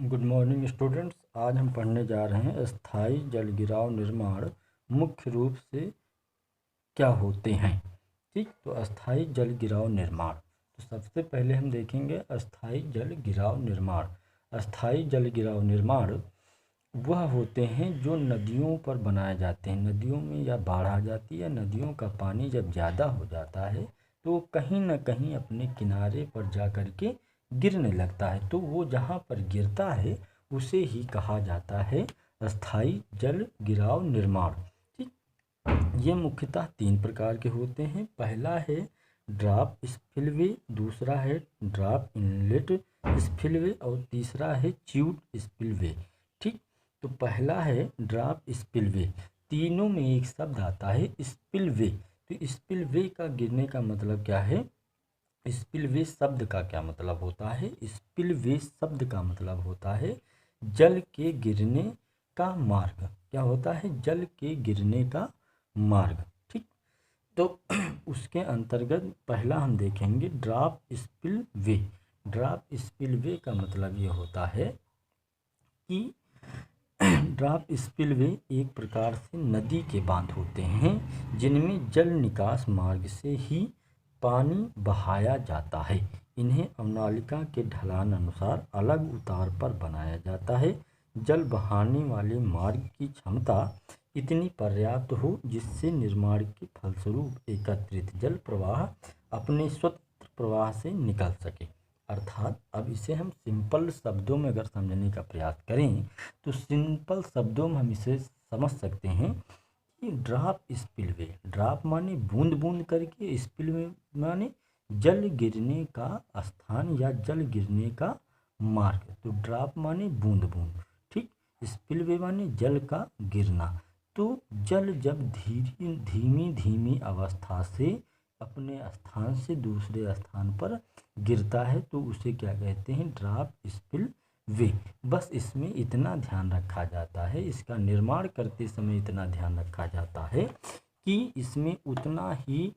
Good morning students. आज हम पढ़ने जा रहे हैं अस्थाई जल गिराव निर्माण मुख्य रूप से क्या होते हैं। ठीक, तो अस्थाई जल गिराव निर्माण, तो सबसे पहले हम देखेंगे अस्थाई जल गिराव निर्माण। अस्थाई जल गिराव निर्माण वह होते हैं जो नदियों पर बनाए जाते हैं। नदियों में या बाढ़ आ जाती है, नदियों का पानी जब ज़्यादा हो जाता है तो कहीं न कहीं अपने किनारे पर जा कर के गिरने लगता है, तो वो जहाँ पर गिरता है उसे ही कहा जाता है अस्थाई जल गिराव निर्माण। ठीक, ये मुख्यतः 3 प्रकार के होते हैं। पहला है ड्रॉप स्पिलवे, दूसरा है ड्रॉप इनलेट स्पिलवे और तीसरा है च्यूट स्पिलवे। ठीक, तो पहला है ड्रॉप स्पिलवे। तीनों में एक शब्द आता है स्पिलवे। तो स्पिलवे का गिरने का मतलब क्या है? स्पिलवे शब्द का क्या मतलब होता है? स्पिलवे शब्द का मतलब होता है जल के गिरने का मार्ग। क्या होता है? जल के गिरने का मार्ग। ठीक, तो उसके अंतर्गत पहला हम देखेंगे ड्रॉप स्पिलवे। ड्रॉप स्पिलवे का मतलब ये होता है कि ड्रॉप स्पिलवे एक प्रकार से नदी के बांध होते हैं जिनमें जल निकास मार्ग से ही पानी बहाया जाता है। इन्हें अवनालिका के ढलान अनुसार अलग उतार पर बनाया जाता है। जल बहाने वाले मार्ग की क्षमता इतनी पर्याप्त हो जिससे निर्माण के फलस्वरूप एकत्रित जल प्रवाह अपने स्वतंत्र प्रवाह से निकल सके। अर्थात अब इसे हम सिंपल शब्दों में अगर समझने का प्रयास करें तो सिंपल शब्दों में हम इसे समझ सकते हैं कि ड्रॉप स्पिलवे, ड्रॉप माने बूंद बूंद करके, स्पिलवे माने जल गिरने का स्थान या जल गिरने का मार्ग। तो ड्रॉप माने बूंद बूंद, ठीक, स्पिलवे माने जल का गिरना। तो जल जब धीमी धीमी अवस्था से अपने स्थान से दूसरे स्थान पर गिरता है तो उसे क्या कहते हैं? ड्रॉप स्पिल वे। बस इसमें इतना ध्यान रखा जाता है, इसका निर्माण करते समय इतना ध्यान रखा जाता है कि इसमें उतना ही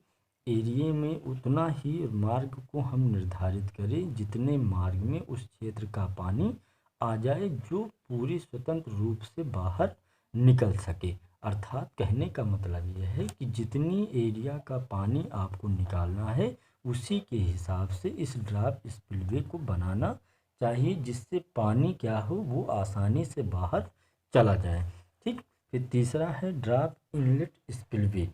एरिया में उतना ही मार्ग को हम निर्धारित करें जितने मार्ग में उस क्षेत्र का पानी आ जाए जो पूरी स्वतंत्र रूप से बाहर निकल सके। अर्थात कहने का मतलब यह है कि जितनी एरिया का पानी आपको निकालना है उसी के हिसाब से इस ड्रॉप स्पिलवे को बनाना चाहिए जिससे पानी क्या हो, वो आसानी से बाहर चला जाए। ठीक, फिर तीसरा है ड्रॉप इनलेट स्पिलवे।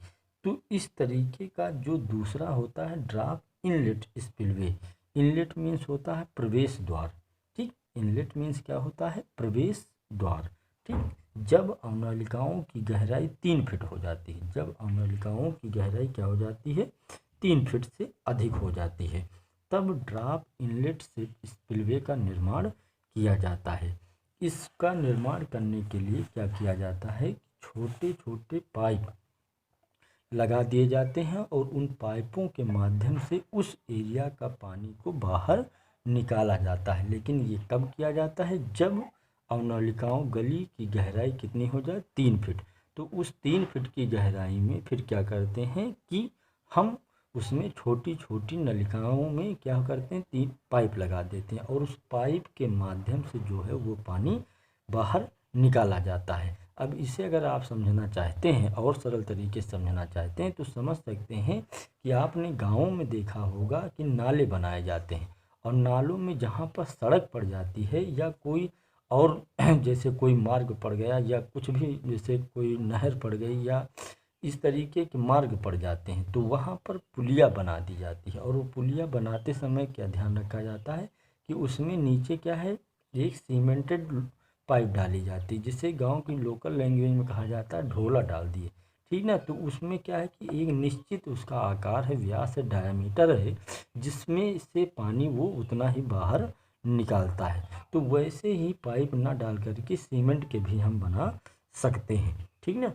तो इस तरीके का जो दूसरा होता है drop inlet spillway. Inlet means होता है प्रवेश द्वार। ठीक, इनलेट मीन्स क्या होता है? प्रवेश द्वार। ठीक, जब अवनलिकाओं की गहराई 3 फीट हो जाती है, जब अवनलिकाओं की गहराई क्या हो जाती है? 3 फीट से अधिक हो जाती है, तब ड्रॉप इनलेट से स्पिलवे का निर्माण किया जाता है। इसका निर्माण करने के लिए क्या किया जाता है? छोटे छोटे पाइप लगा दिए जाते हैं और उन पाइपों के माध्यम से उस एरिया का पानी को बाहर निकाला जाता है। लेकिन ये कब किया जाता है? जब अवनलिकाओं गली की गहराई कितनी हो जाए? 3 फीट। तो उस 3 फीट की गहराई में फिर क्या करते हैं कि हम उसमें छोटी छोटी नलिकाओं में क्या करते हैं? 3 पाइप लगा देते हैं और उस पाइप के माध्यम से जो है वो पानी बाहर निकाला जाता है। अब इसे अगर आप समझना चाहते हैं और सरल तरीके से समझना चाहते हैं तो समझ सकते हैं कि आपने गाँवों में देखा होगा कि नाले बनाए जाते हैं और नालों में जहाँ पर सड़क पड़ जाती है या कोई और जैसे कोई मार्ग पड़ गया या कुछ भी, जैसे कोई नहर पड़ गई या इस तरीके के मार्ग पड़ जाते हैं तो वहाँ पर पुलिया बना दी जाती है। और वो पुलिया बनाते समय क्या ध्यान रखा जाता है कि उसमें नीचे क्या है? एक सीमेंटेड पाइप डाली जाती है जिसे गांव की लोकल लैंग्वेज में कहा जाता है ढोला डाल दिए। ठीक ना, तो उसमें क्या है कि एक निश्चित उसका आकार है, व्यास है, डायमीटर है, जिसमें से पानी वो उतना ही बाहर निकालता है। तो वैसे ही पाइप ना डाल करके सीमेंट के भी हम बना सकते हैं। ठीक ना।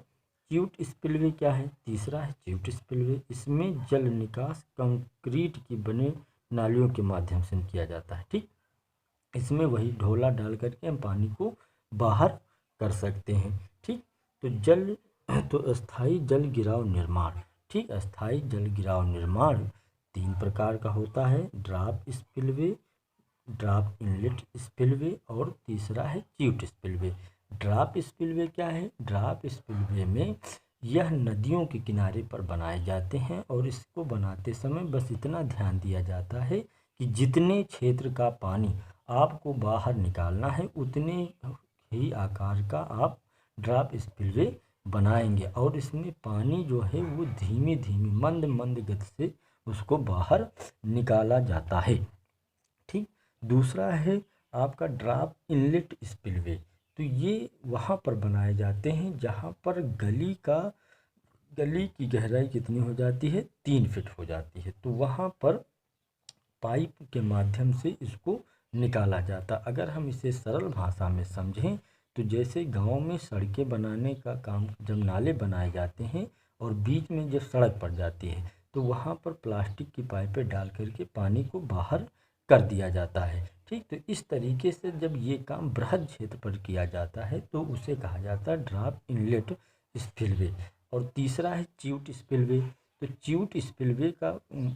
च्यूट स्पिलवे क्या है? तीसरा है च्यूट स्पिलवे। इसमें जल निकास कंक्रीट की बने नालियों के माध्यम से किया जाता है। ठीक, इसमें वही ढोला डाल करके हम पानी को बाहर कर सकते हैं। ठीक, तो अस्थाई जल गिराव निर्माण। ठीक, अस्थाई जल गिराव निर्माण 3 प्रकार का होता है। Drop spillway, drop inlet spillway और तीसरा है च्यूट स्पिलवे। ड्रॉप स्पिलवे क्या है? ड्रॉप स्पिलवे में यह नदियों के किनारे पर बनाए जाते हैं और इसको बनाते समय बस इतना ध्यान दिया जाता है कि जितने क्षेत्र का पानी आपको बाहर निकालना है उतने ही आकार का आप ड्रॉप स्पिलवे बनाएंगे और इसमें पानी जो है वो धीमे धीमे मंद मंद गति से उसको बाहर निकाला जाता है। ठीक। दूसरा है आपका ड्रॉप इनलेट स्पिलवे। तो ये वहाँ पर बनाए जाते हैं जहाँ पर गली की गहराई कितनी हो जाती है? 3 फीट हो जाती है। तो वहाँ पर पाइप के माध्यम से इसको निकाला जाता। अगर हम इसे सरल भाषा में समझें तो जैसे गांव में सड़कें बनाने का काम, जब नाले बनाए जाते हैं और बीच में जब सड़क पड़ जाती है तो वहाँ पर प्लास्टिक की पाइपें डाल करके पानी को बाहर कर दिया जाता है। ठीक। तो इस तरीके से जब ये काम बृहद क्षेत्र पर किया जाता है तो उसे कहा जाता है ड्रॉप इनलेट स्पिलवे। और तीसरा है च्यूट स्पिलवे। तो च्यूट स्पिलवे का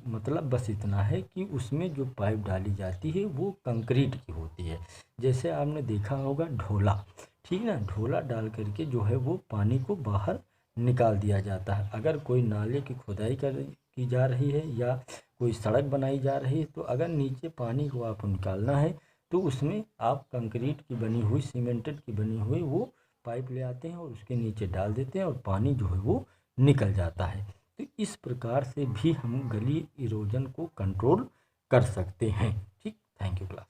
मतलब बस इतना है कि उसमें जो पाइप डाली जाती है वो कंक्रीट की होती है। जैसे आपने देखा होगा ढोला, ठीक ना, ढोला डाल करके जो है वो पानी को बाहर निकाल दिया जाता है। अगर कोई नाले की खुदाई की जा रही है या कोई सड़क बनाई जा रही है तो अगर नीचे पानी को आपको निकालना है तो उसमें आप कंक्रीट की बनी हुई, सीमेंटेड की बनी हुई वो पाइप ले आते हैं और उसके नीचे डाल देते हैं और पानी जो है वो निकल जाता है। तो इस प्रकार से भी हम गली इरोजन को कंट्रोल कर सकते हैं। ठीक। Thank you class.